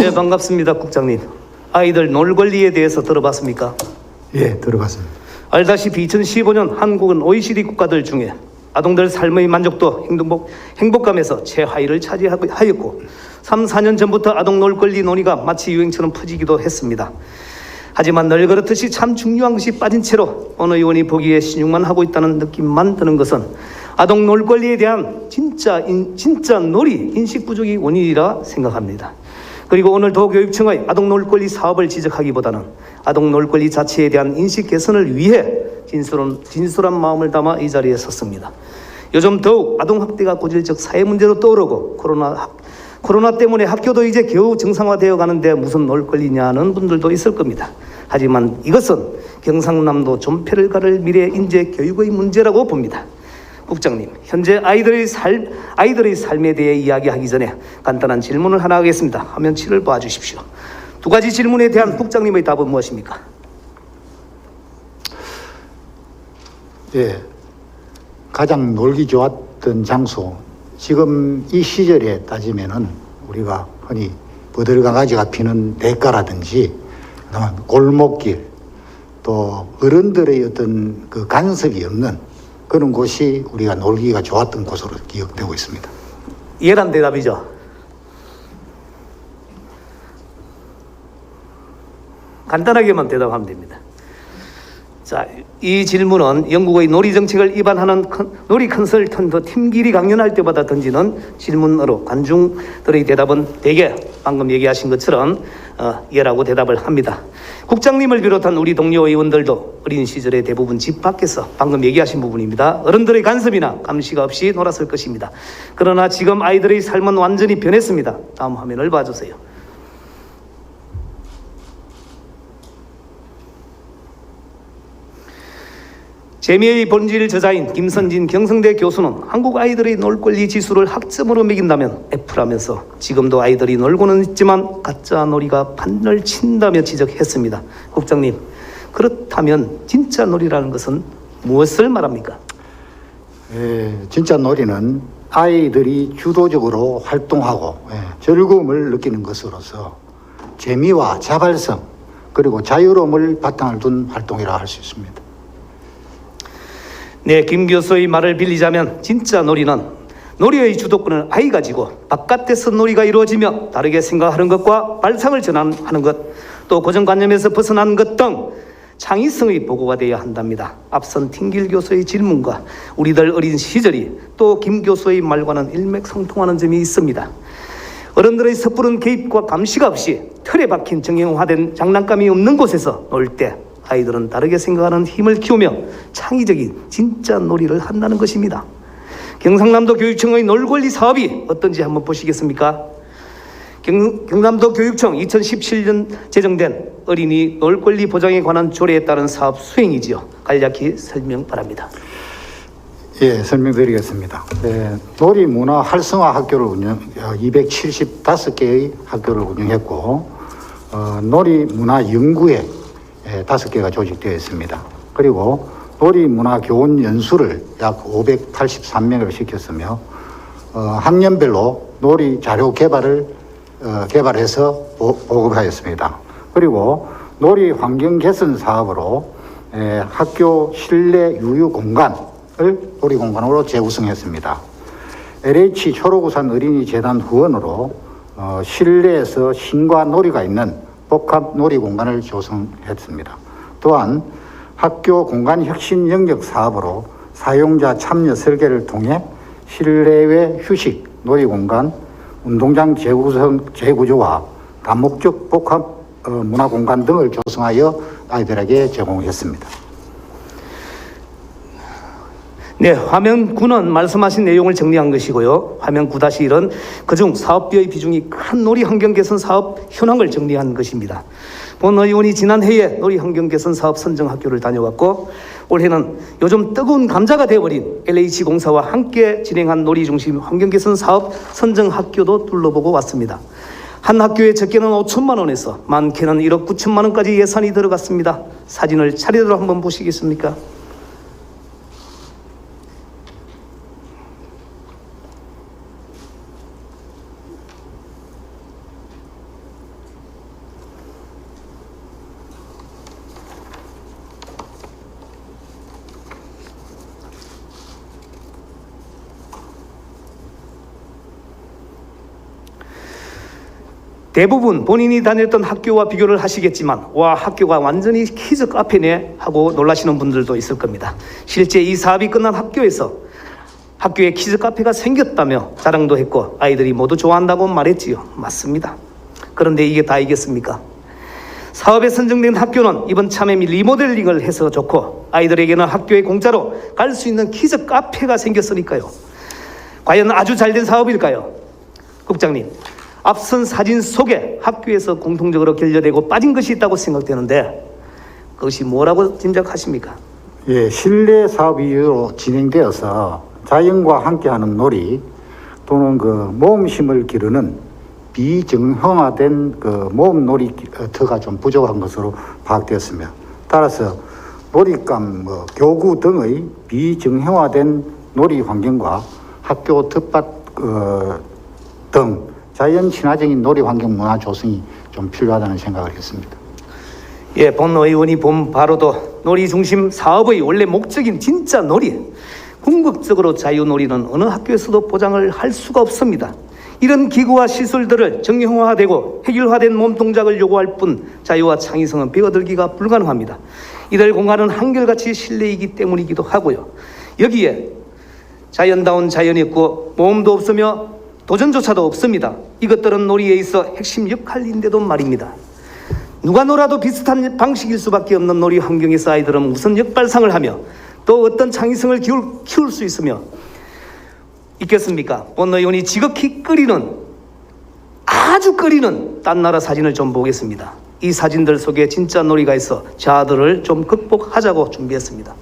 네, 반갑습니다, 국장님. 아이들 놀 권리에 대해서 들어봤습니까? 예, 들어봤습니다. 알다시피 2015년 한국은 OECD 국가들 중에 아동들 삶의 만족도, 행복감에서 최하위를 차지하였고 3, 4년 전부터 아동 놀 권리 논의가 마치 유행처럼 퍼지기도 했습니다. 하지만 늘 그렇듯이 참 중요한 것이 빠진 채로 어느 의원이 보기에 신용만 하고 있다는 느낌만 드는 것은 아동 놀 권리에 대한 진짜 놀이 인식 부족이 원인이라 생각합니다. 그리고 오늘 도교육청의 아동 놀 권리 사업을 지적하기보다는 아동 놀 권리 자체에 대한 인식 개선을 위해 진솔한 마음을 담아 이 자리에 섰습니다. 요즘 더욱 아동 학대가 고질적 사회 문제로 떠오르고 코로나 때문에 학교도 이제 겨우 정상화되어 가는데 무슨 놀 권리냐는 분들도 있을 겁니다. 하지만 이것은 경상남도 존폐를 가를 미래 인재 교육의 문제라고 봅니다. 국장님, 현재 아이들의 삶에 대해 이야기하기 전에 간단한 질문을 하나 하겠습니다. 화면 7을 봐주십시오. 두 가지 질문에 대한 국장님의 답은 무엇입니까? 예, 가장 놀기 좋았던 장소, 지금 이 시절에 따지면은 우리가 흔히 버들강아지가 피는 냇가라든지 그다음에 골목길, 또 어른들의 어떤 그 간섭이 없는 그런 곳이 우리가 놀기가 좋았던 곳으로 기억되고 있습니다. 이해란 대답이죠. 간단하게만 대답하면 됩니다. 자, 이 질문은 영국의 놀이 정책을 위반하는 놀이 컨설턴트 팀길이 강연할 때마다 던지는 질문으로 관중들의 대답은 대개 방금 얘기하신 것처럼 예라고 대답을 합니다. 국장님을 비롯한 우리 동료 의원들도 어린 시절에 대부분 집 밖에서 방금 얘기하신 부분입니다. 어른들의 간섭이나 감시가 없이 놀았을 것입니다. 그러나 지금 아이들의 삶은 완전히 변했습니다. 다음 화면을 봐주세요. 재미의 본질 저자인 김선진 경성대 교수는 한국 아이들의 놀 권리 지수를 학점으로 매긴다면 F라면서 지금도 아이들이 놀고는 있지만 가짜 놀이가 판을 친다며 지적했습니다. 국장님, 그렇다면 진짜 놀이라는 것은 무엇을 말합니까? 진짜 놀이는 아이들이 주도적으로 활동하고 즐거움을 느끼는 것으로서 재미와 자발성 그리고 자유로움을 바탕을 둔 활동이라 할 수 있습니다. 네, 김 교수의 말을 빌리자면 진짜 놀이는 놀이의 주도권을 아이가 지고 바깥에서 놀이가 이루어지며 다르게 생각하는 것과 발상을 전환하는 것, 또 고정관념에서 벗어난 것 등 창의성의 보고가 되어야 한답니다. 앞선 팀길 교수의 질문과 우리들 어린 시절이 또 김 교수의 말과는 일맥상통하는 점이 있습니다. 어른들의 섣부른 개입과 감시가 없이 틀에 박힌 정형화된 장난감이 없는 곳에서 놀 때 아이들은 다르게 생각하는 힘을 키우며 창의적인 진짜 놀이를 한다는 것입니다. 경상남도 교육청의 놀권리 사업이 어떤지 한번 보시겠습니까? 경남도 교육청 2017년 제정된 어린이 놀권리 보장에 관한 조례에 따른 사업 수행이지요. 간략히 설명 바랍니다. 예, 설명드리겠습니다. 놀이 문화 활성화 학교를 275개의 학교를 운영했고 놀이 문화 연구회 5개가 조직되어 있습니다. 그리고 놀이 문화 교원 연수를 약 583명을 시켰으며 학년별로 놀이 자료 개발해서 보급하였습니다. 그리고 놀이 환경 개선 사업으로 학교 실내 유유 공간을 놀이 공간으로 재구성했습니다. LH 초록우산 어린이 재단 후원으로 실내에서 신과 놀이가 있는 복합 놀이 공간을 조성했습니다. 또한 학교 공간 혁신 영역 사업으로 사용자 참여 설계를 통해 실내외 휴식 놀이 공간, 운동장 재구조와 다목적 복합 문화 공간 등을 조성하여 아이들에게 제공했습니다. 네, 화면 9는 말씀하신 내용을 정리한 것이고요. 화면 9-1은 그중 사업비의 비중이 큰 놀이 환경 개선 사업 현황을 정리한 것입니다. 본 의원이 지난 해에 놀이 환경 개선 사업 선정 학교를 다녀왔고 올해는 요즘 뜨거운 감자가 되어버린 LH공사와 함께 진행한 놀이 중심 환경 개선 사업 선정 학교도 둘러보고 왔습니다. 한 학교에 적게는 5천만 원에서 많게는 1억 9천만 원까지 예산이 들어갔습니다. 사진을 차례대로 한번 보시겠습니까? 대부분 본인이 다녔던 학교와 비교를 하시겠지만 와, 학교가 완전히 키즈 카페네 하고 놀라시는 분들도 있을 겁니다. 실제 이 사업이 끝난 학교에서 학교에 키즈 카페가 생겼다며 자랑도 했고 아이들이 모두 좋아한다고 말했지요. 맞습니다. 그런데 이게 다이겠습니까? 사업에 선정된 학교는 이번 참에 리모델링을 해서 좋고 아이들에게는 학교에 공짜로 갈 수 있는 키즈 카페가 생겼으니까요. 과연 아주 잘된 사업일까요? 국장님, 앞선 사진 속에 학교에서 공통적으로 결여되고 빠진 것이 있다고 생각되는데 그것이 뭐라고 짐작하십니까? 예, 실내 사업 위주로 진행되어서 자연과 함께하는 놀이 또는 그 모험심을 기르는 비정형화된 그 모험 놀이터가 좀 부족한 것으로 파악되었으며, 따라서 놀잇감, 교구 등의 비정형화된 놀이 환경과 학교 텃밭 등 자연 친화적인 놀이 환경 문화 조성이 좀 필요하다는 생각을 했습니다. 예, 본 의원이 본 바로도 놀이 중심 사업의 원래 목적인 진짜 놀이, 궁극적으로 자유놀이는 어느 학교에서도 보장을 할 수가 없습니다. 이런 기구와 시설들을 정형화되고 획일화된 몸동작을 요구할 뿐 자유와 창의성은 배워들기가 불가능합니다. 이들 공간은 한결같이 실내이기 때문이기도 하고요. 여기에 자연다운 자연이 없고 모험도 없으며 도전조차도 없습니다. 이것들은 놀이에 있어 핵심 역할인데도 말입니다. 누가 놀아도 비슷한 방식일 수밖에 없는 놀이 환경에서 아이들은 우선 역발상을 하며 또 어떤 창의성을 키울 수 있겠습니까? 본 의원이 지극히 아주 끓이는 딴 나라 사진을 좀 보겠습니다. 이 사진들 속에 진짜 놀이가 있어 자아들을 좀 극복하자고 준비했습니다.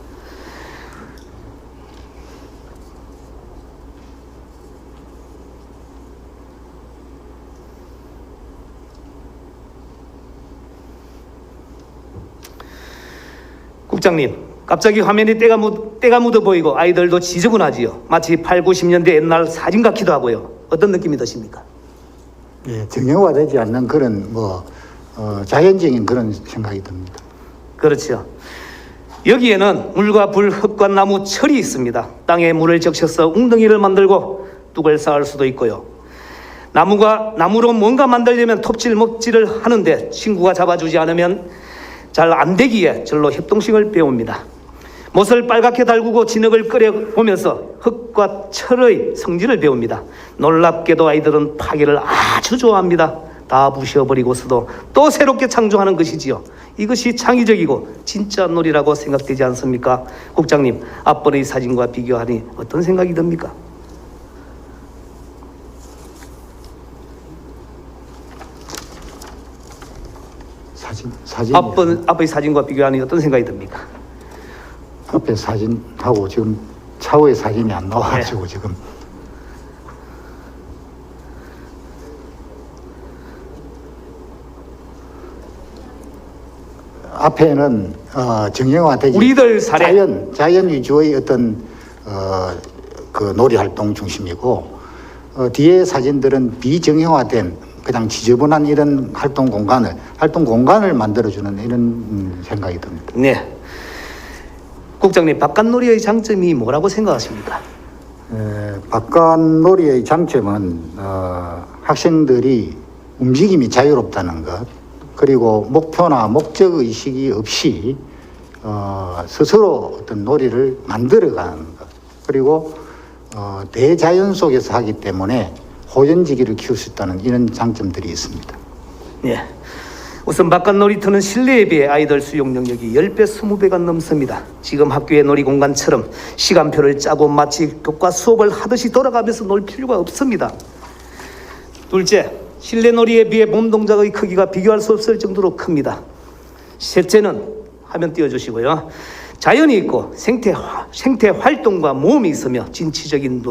국장님, 갑자기 화면에 때가 묻어 보이고 아이들도 지저분하지요. 마치 8, 90년대 옛날 사진 같기도 하고요. 어떤 느낌이 드십니까? 예, 정형화되지 않는 그런 자연적인 그런 생각이 듭니다. 그렇죠. 여기에는 물과 불, 흙과 나무, 철이 있습니다. 땅에 물을 적셔서 웅덩이를 만들고 뚝을 쌓을 수도 있고요. 나무로 뭔가 만들려면 톱질, 먹질을 하는데 친구가 잡아주지 않으면 잘 안 되기에 절로 협동심을 배웁니다. 못을 빨갛게 달구고 진흙을 끓여보면서 흙과 철의 성질을 배웁니다. 놀랍게도 아이들은 파괴를 아주 좋아합니다. 다 부셔버리고서도 또 새롭게 창조하는 것이지요. 이것이 창의적이고 진짜 놀이라고 생각되지 않습니까? 국장님, 앞번의 사진과 비교하니 어떤 생각이 듭니까? 사진 앞의 사진과 비교하니 어떤 생각이 듭니까? 앞에 사진하고 지금 차후의 사진이 안 나와가지고. 네. 지금 앞에는 정형화되지 우리들 사례 자연 위주의 어떤 그 놀이 활동 중심이고, 뒤에 사진들은 비정형화된 그냥 지저분한 이런 활동 공간을 만들어주는 이런 생각이 듭니다. 네. 국장님, 바깥놀이의 장점이 뭐라고 생각하십니까? 바깥놀이의 장점은 학생들이 움직임이 자유롭다는 것, 그리고 목표나 목적의식이 없이 스스로 어떤 놀이를 만들어가는 것, 그리고 대자연 속에서 하기 때문에 호연지기를 키울 수 있다는 이런 장점들이 있습니다. 네. 우선 바깥 놀이터는 실내에 비해 아이들 수용 능력이 10배, 20배가 넘습니다. 지금 학교의 놀이공간처럼 시간표를 짜고 마치 교과 수업을 하듯이 돌아가면서 놀 필요가 없습니다. 둘째, 실내 놀이에 비해 몸 동작의 크기가 비교할 수 없을 정도로 큽니다. 셋째는 화면 띄워주시고요. 자연이 있고 생태 활동과 모험이 있으며 진취적인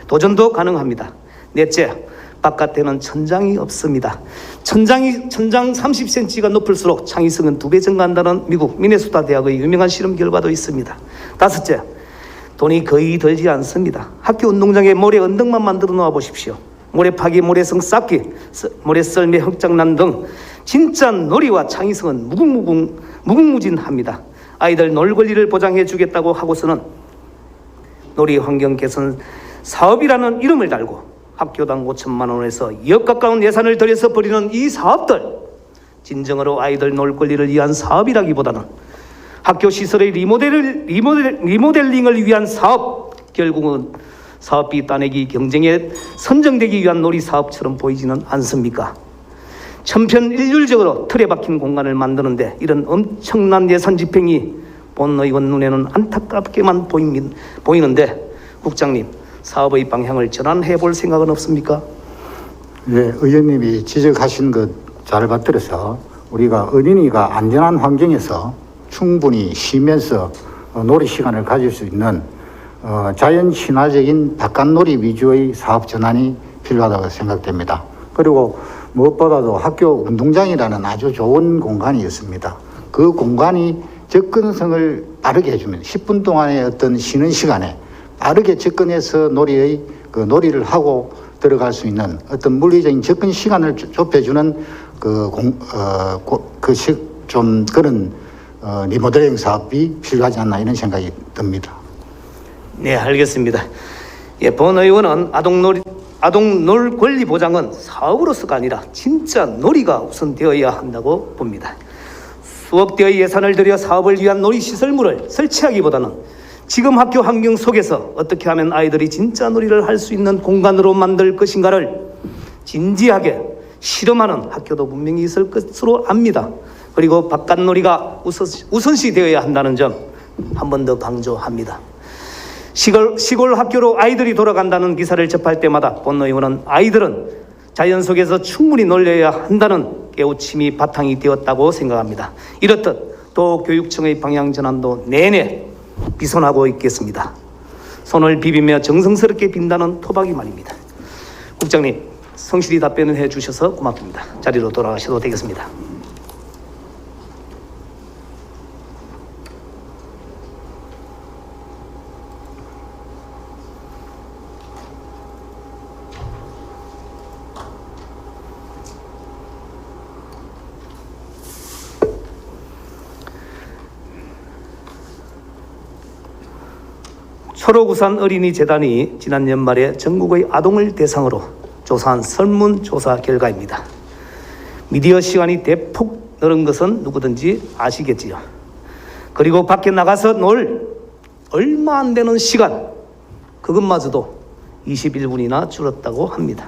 도전도 가능합니다. 넷째, 바깥에는 천장이 없습니다. 천장 30cm가 높을수록 창의성은 2배 증가한다는 미국 미네소타 대학의 유명한 실험 결과도 있습니다. 다섯째, 돈이 거의 들지 않습니다. 학교 운동장에 모래 언덕만 만들어 놓아 보십시오. 모래파기, 모래성 쌓기, 모래썰매, 흙장난 등 진짜 놀이와 창의성은 무궁무진합니다. 아이들 놀 권리를 보장해 주겠다고 하고서는 놀이 환경 개선 사업이라는 이름을 달고 학교당 5천만 원에서 역 가까운 예산을 들여서 벌이는 이 사업들, 진정으로 아이들 놀 권리를 위한 사업이라기보다는 학교 시설의 리모델링을 위한 사업, 결국은 사업비 따내기 경쟁에 선정되기 위한 놀이 사업처럼 보이지는 않습니까? 천편일률적으로 틀에 박힌 공간을 만드는데 이런 엄청난 예산 집행이 본 의원 눈에는 안타깝게만 보이는데, 국장님, 사업의 방향을 전환해 볼 생각은 없습니까? 네, 의원님이 지적하신 것 잘 받들어서 우리가 어린이가 안전한 환경에서 충분히 쉬면서 놀이 시간을 가질 수 있는 자연 친화적인 바깥놀이 위주의 사업 전환이 필요하다고 생각됩니다. 그리고 무엇보다도 학교 운동장이라는 아주 좋은 공간이 있습니다. 그 공간이 접근성을 빠르게 해주면 10분 동안의 어떤 쉬는 시간에 빠르게 접근해서 놀이를 하고 들어갈 수 있는 어떤 물리적인 접근 시간을 좁혀주는 그런 리모델링 사업이 필요하지 않나 이런 생각이 듭니다. 네, 알겠습니다. 예, 본 의원은 아동 놀 권리 보장은 사업으로서가 아니라 진짜 놀이가 우선되어야 한다고 봅니다. 수억 대의 예산을 들여 사업을 위한 놀이 시설물을 설치하기보다는 지금 학교 환경 속에서 어떻게 하면 아이들이 진짜 놀이를 할 수 있는 공간으로 만들 것인가를 진지하게 실험하는 학교도 분명히 있을 것으로 압니다. 그리고 바깥놀이가 우선시 되어야 한다는 점 한 번 더 강조합니다. 시골 학교로 아이들이 돌아간다는 기사를 접할 때마다 본 의원은 아이들은 자연 속에서 충분히 놀려야 한다는 깨우침이 바탕이 되었다고 생각합니다. 이렇듯 또 교육청의 방향 전환도 내내 비선하고 있겠습니다. 손을 비비며 정성스럽게 빈다는 토박이 말입니다. 국장님, 성실히 답변을 해주셔서 고맙습니다. 자리로 돌아가셔도 되겠습니다. 초록우산 어린이재단이 지난 연말에 전국의 아동을 대상으로 조사한 설문조사 결과입니다. 미디어 시간이 대폭 늘은 것은 누구든지 아시겠지요. 그리고 밖에 나가서 놀 얼마 안 되는 시간, 그것마저도 21분이나 줄었다고 합니다.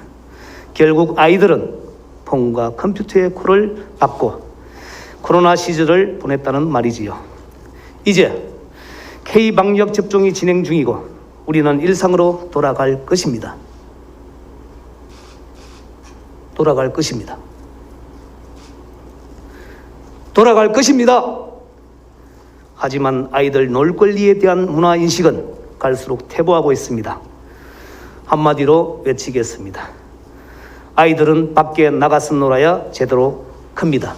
결국 아이들은 폰과 컴퓨터의 콜을 받고 코로나 시절을 보냈다는 말이지요. 이제 K방역 접종이 진행 중이고 우리는 일상으로 돌아갈 것입니다. 돌아갈 것입니다. 하지만 아이들 놀 권리에 대한 문화인식은 갈수록 퇴보하고 있습니다. 한마디로 외치겠습니다. 아이들은 밖에 나가서 놀아야 제대로 큽니다.